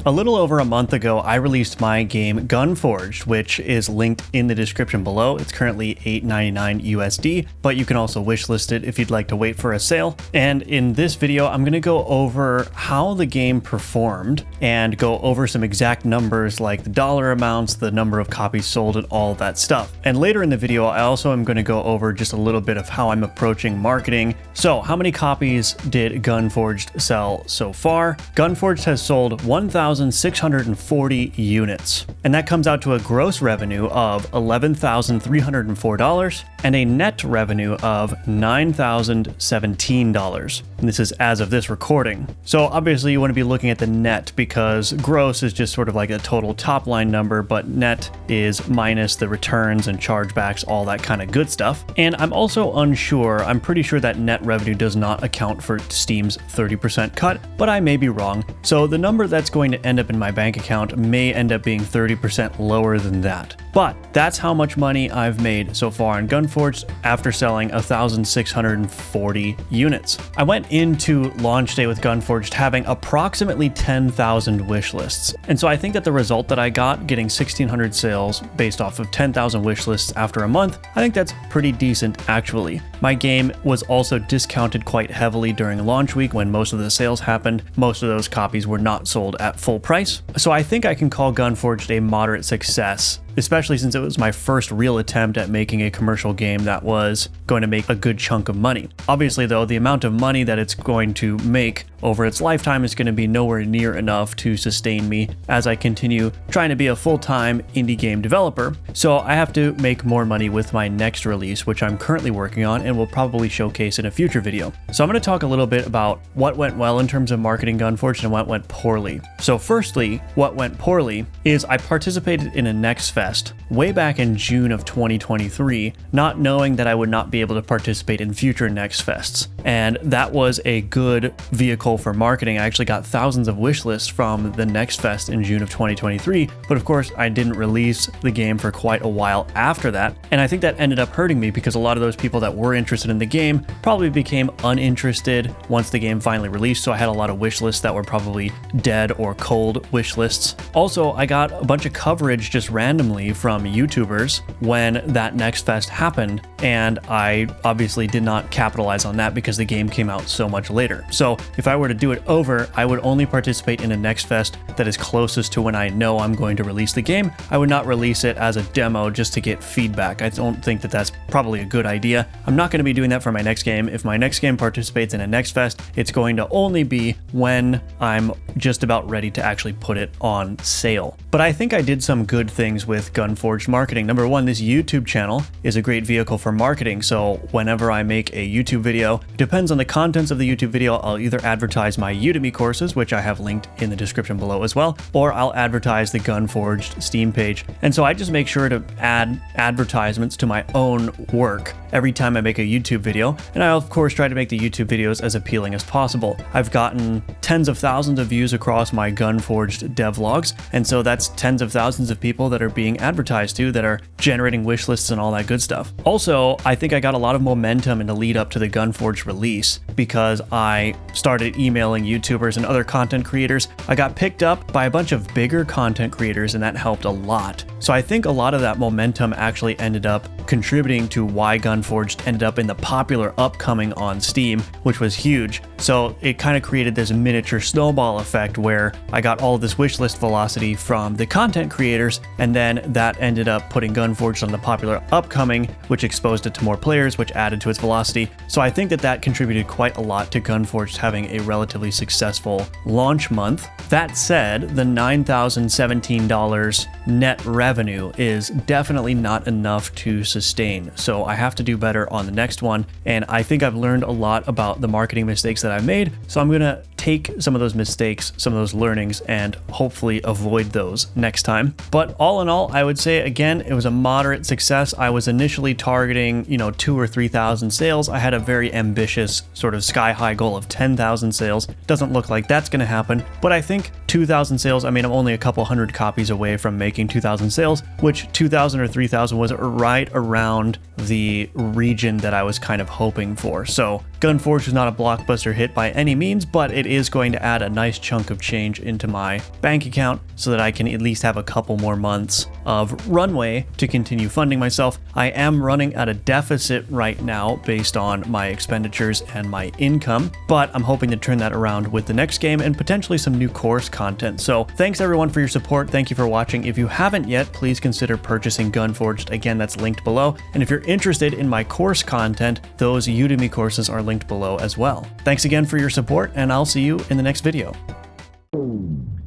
A little over a month ago, I released my game Gunforged, which is linked in the description below. It's currently $8.99 USD, but you can also wishlist it if you'd like to wait for a sale. And in this video, I'm going to go over how the game performed and go over some exact numbers like the dollar amounts, the number of copies sold, and all that stuff. And later in the video, I also am going to go over just a little bit of how I'm approaching marketing. So how many copies did Gunforged sell so far? Gunforged has sold 1,640 units, and that comes out to a gross revenue of $11,304 and a net revenue of $9,017. And this is as of this recording. So obviously you want to be looking at the net because gross is just sort of like a total top line number, but net is minus the returns and chargebacks, all that kind of good stuff. And I'm also unsure, I'm pretty sure that net revenue does not account for Steam's 30% cut, but I may be wrong. So the number that's going to end up in my bank account may end up being 30% lower than that. But that's how much money I've made so far on Gunforged after selling 1,640 units. I went into launch day with Gunforged having approximately 10,000 wish lists. And so I think that the result that I got, getting 1,600 sales based off of 10,000 wish lists after a month, I think that's pretty decent actually. My game was also discounted quite heavily during launch week when most of the sales happened. Most of those copies were not sold at full price. So I think I can call Gunforged a moderate success, especially since it was my first real attempt at making a commercial game that was going to make a good chunk of money. Obviously though, the amount of money that it's going to make over its lifetime is going to be nowhere near enough to sustain me as I continue trying to be a full-time indie game developer. So I have to make more money with my next release, which I'm currently working on and will probably showcase in a future video. So I'm going to talk a little bit about what went well in terms of marketing Gunforged and what went poorly. So firstly, what went poorly is I participated in a Next Fest way back in June of 2023, not knowing that I would not be able to participate in future Next Fests. And that was a good vehicle for marketing. I actually got thousands of wish lists from the Next Fest in June of 2023, but of course I didn't release the game for quite a while after that. And I think that ended up hurting me because a lot of those people that were interested in the game probably became uninterested once the game finally released. So I had a lot of wish lists that were probably dead or cold wish lists. Also, I got a bunch of coverage just randomly from YouTubers when that Next Fest happened, and I obviously did not capitalize on that because the game came out so much later. So if I were to do it over, I would only participate in a Next Fest that is closest to when I know I'm going to release the game. I would not release it as a demo just to get feedback. I don't think that that's probably a good idea. I'm not going to be doing that for my next game. If my next game participates in a Next Fest, it's going to only be when I'm just about ready to actually put it on sale. But I think I did some good things with Gunforged marketing. Number one, this YouTube channel is a great vehicle for marketing. So whenever I make a YouTube video, it depends on the contents of the YouTube video. I'll either advertise my Udemy courses, which I have linked in the description below as well, or I'll advertise the Gunforged Steam page. And so I just make sure to add advertisements to my own work every time I make a YouTube video. And I of course try to make the YouTube videos as appealing as possible. I've gotten tens of thousands of views across my Gunforged devlogs. And so that's tens of thousands of people that are being advertised to, that are generating wish lists and all that good stuff. Also, I think I got a lot of momentum in the lead up to the Gunforged release because I started emailing YouTubers and other content creators. I got picked up by a bunch of bigger content creators, and that helped a lot. So I think a lot of that momentum actually ended up contributing to why Gunforged ended up in the popular upcoming on Steam, which was huge. So it kind of created this miniature snowball effect where I got all of this wishlist velocity from the content creators, and then that ended up putting Gunforged on the popular upcoming, which exposed it to more players, which added to its velocity. So I think that that contributed quite a lot to Gunforged having a relatively successful launch month. That said, the $9,017 net revenue is definitely not enough to sustain. So I have to do better on the next one. And I think I've learned a lot about the marketing mistakes that I've made. So I'm going to take some of those mistakes, some of those learnings, and hopefully avoid those next time. But all in all, I would say, again, it was a moderate success. I was initially targeting, 2,000 or 3,000 sales. I had a very ambitious sort of sky high goal of 10,000 sales. Doesn't look like that's going to happen, but I think 2,000 sales, I'm only a couple hundred copies away from making 2,000 sales, which 2,000 or 3,000 was right around the region that I was kind of hoping for. So Gunforged is not a blockbuster hit by any means, but it is going to add a nice chunk of change into my bank account so that I can at least have a couple more months of runway to continue funding myself. I am running at a deficit right now based on my expenditures and my income, but I'm hoping to turn that around with the next game and potentially some new course content. So thanks everyone for your support. Thank you for watching. If you haven't yet, please consider purchasing Gunforged. Again, that's linked below. And if you're interested in my course content, those Udemy courses are linked below as well. Thanks again for your support, and I'll see you in the next video.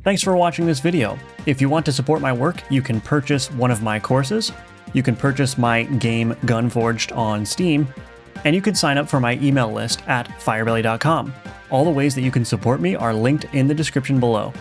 Thanks for watching this video. If you want to support my work, you can purchase one of my courses, you can purchase my game Gunforged on Steam, and you can sign up for my email list at firebelly.com. All the ways that you can support me are linked in the description below.